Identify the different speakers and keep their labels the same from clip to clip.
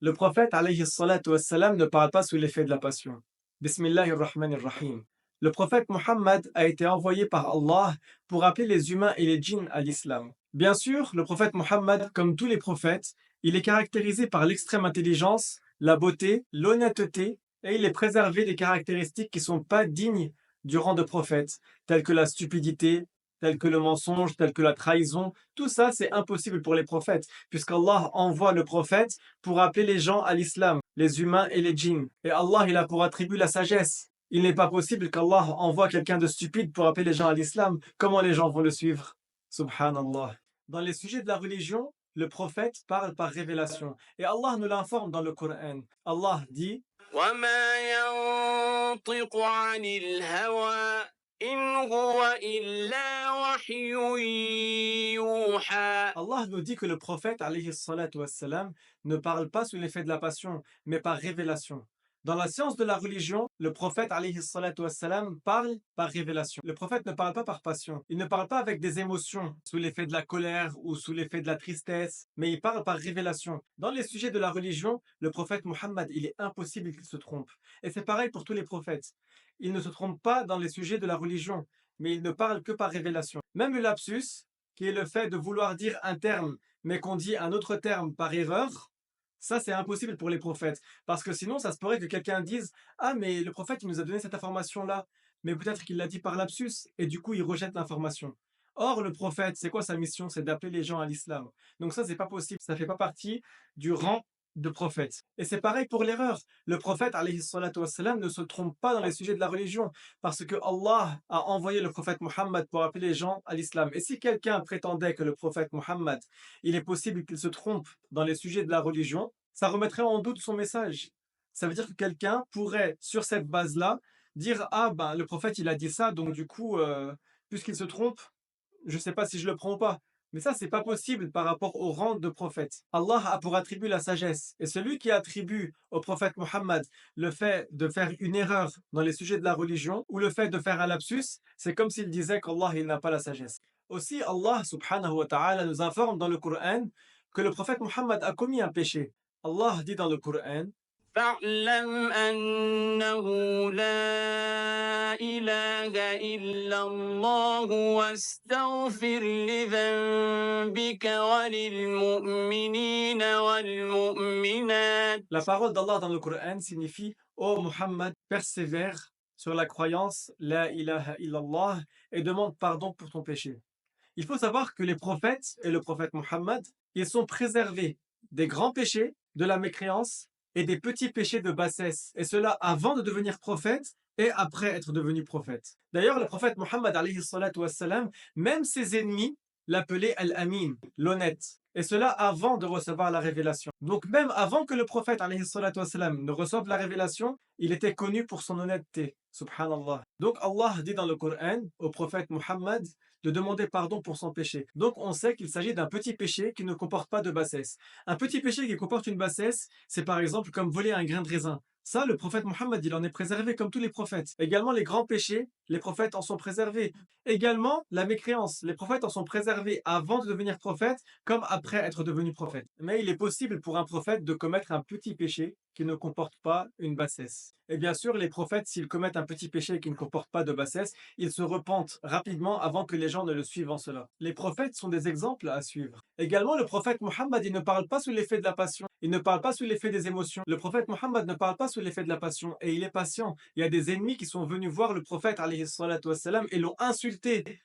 Speaker 1: Le prophète alayhi salatu wassalam ne parle pas sous l'effet de la passion. Bismillahir Rahmanir Rahim. Le prophète Muhammad a été envoyé par Allah pour appeler les humains et les djinns à l'islam. Bien sûr, le prophète Muhammad, comme tous les prophètes, il est caractérisé par l'extrême intelligence, la beauté, l'honnêteté, et il est préservé des caractéristiques qui ne sont pas dignes du rang de prophète, telles que la stupidité, telles que le mensonge, telles que la trahison. Tout ça, c'est impossible pour les prophètes, puisqu'Allah envoie le prophète pour appeler les gens à l'islam, les humains et les djinns. Et Allah, il a pour attribut la sagesse. Il n'est pas possible qu'Allah envoie quelqu'un de stupide pour appeler les gens à l'islam. Comment les gens vont le suivre? Subhanallah. Dans les sujets de la religion, le prophète parle par révélation. Et Allah nous l'informe dans le Coran. Allah dit
Speaker 2: وما ينطق عن الهوى إن هو إلا وحي يوحى.
Speaker 1: Allah nous dit que le prophète alayhi salatu wassalam, ne parle pas sous l'effet de la passion, mais par révélation. Dans la science de la religion, le prophète alayhi salatu wassalam, parle par révélation. Le prophète ne parle pas par passion. Il ne parle pas avec des émotions, sous l'effet de la colère ou sous l'effet de la tristesse, mais il parle par révélation. Dans les sujets de la religion, le prophète Muhammad, il est impossible qu'il se trompe. Et c'est pareil pour tous les prophètes. Il ne se trompe pas dans les sujets de la religion, mais il ne parle que par révélation. Même le lapsus, qui est le fait de vouloir dire un terme, mais qu'on dit un autre terme par erreur, ça c'est impossible pour les prophètes. Parce que sinon, ça se pourrait que quelqu'un dise ah, mais le prophète, il nous a donné cette information-là, mais peut-être qu'il l'a dit par lapsus, et du coup, il rejette l'information. Or, le prophète, c'est quoi sa mission? C'est d'appeler les gens à l'islam. Donc ça, c'est pas possible. Ça fait pas partie du rang de prophète. Et c'est pareil pour l'erreur. Le prophète, alayhi salatu wassalam, ne se trompe pas dans les sujets de la religion, parce que Allah a envoyé le prophète Muhammad pour appeler les gens à l'islam. Et si quelqu'un prétendait que le prophète Muhammad, il est possible qu'il se trompe dans les sujets de la religion, ça remettrait en doute son message. Ça veut dire que quelqu'un pourrait, sur cette base-là, dire ah ben le prophète il a dit ça, donc du coup, puisqu'il se trompe, je ne sais pas si je le prends ou pas. Mais ça, c'est pas possible par rapport au rang de prophète. Allah a pour attribut la sagesse. Et celui qui attribue au prophète Muhammad le fait de faire une erreur dans les sujets de la religion ou le fait de faire un lapsus, c'est comme s'il disait qu'Allah il n'a pas la sagesse. Aussi, Allah subhanahu wa ta'ala nous informe dans le Coran que le prophète Muhammad a commis un péché. Allah dit dans le Coran
Speaker 2: فاعلم أنه لا إله إلا الله واستغفر لذنبك وللمؤمنين والمؤمنات.
Speaker 1: La parole d'Allah dans le Coran signifie ô Muhammad, persévère sur la croyance La ilaha illallah et demande pardon pour ton péché. Il faut savoir que les prophètes et le prophète Muhammad, ils sont préservés des grands péchés, de la mécréance et des petits péchés de bassesse. Et cela avant de devenir prophète et après être devenu prophète. D'ailleurs, le prophète Muhammad, alayhi salatu wassalam, même ses ennemis l'appelaient Al-Amin, l'honnête. Et cela avant de recevoir la révélation. Donc même avant que le prophète alayhi salatu wassalam, ne reçoive la révélation, il était connu pour son honnêteté. Subhanallah. Donc Allah dit dans le Coran au prophète Muhammad de demander pardon pour son péché. Donc on sait qu'il s'agit d'un petit péché qui ne comporte pas de bassesse. Un petit péché qui comporte une bassesse, c'est par exemple comme voler un grain de raisin. Ça, le prophète Muhammad, il en est préservé comme tous les prophètes. Également, les grands péchés, les prophètes en sont préservés. Également, la mécréance, les prophètes en sont préservés avant de devenir prophète comme après être devenu prophète. Mais il est possible pour un prophète de commettre un petit péché qui ne comporte pas une bassesse. Et bien sûr, les prophètes, s'ils commettent un petit péché qui ne comporte pas de bassesse, ils se repentent rapidement avant que les gens ne le suivent en cela. Les prophètes sont des exemples à suivre. Également, le prophète Muhammad, il ne parle pas sous l'effet de la passion, il ne parle pas sous l'effet des émotions. Le prophète Muhammad ne parle pas sous l'effet de la passion et il est patient. Il y a des ennemis qui sont venus voir le prophète alayhi salatu wassalam, et l'ont insulté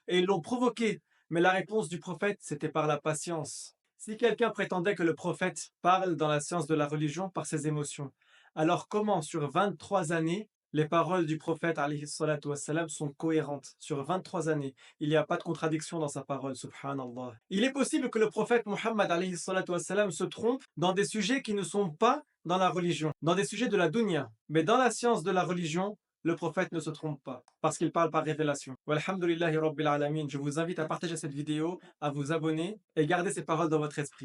Speaker 1: et ils l'ont provoqué. Mais la réponse du prophète, c'était par la patience. Si quelqu'un prétendait que le prophète parle dans la science de la religion par ses émotions, alors comment sur 23 années, les paroles du prophète alayhi salatu wassalam sont cohérentes? Sur 23 années, il n'y a pas de contradiction dans sa parole, subhanallah. Il est possible que le prophète Muhammad alayhi salatu wassalam se trompe dans des sujets qui ne sont pas dans la religion, dans des sujets de la dunya. Mais dans la science de la religion, le prophète ne se trompe pas, parce qu'il parle par révélation. Walhamdulillahi Rabbil Alamin. Je vous invite à partager cette vidéo, à vous abonner et garder ces paroles dans votre esprit.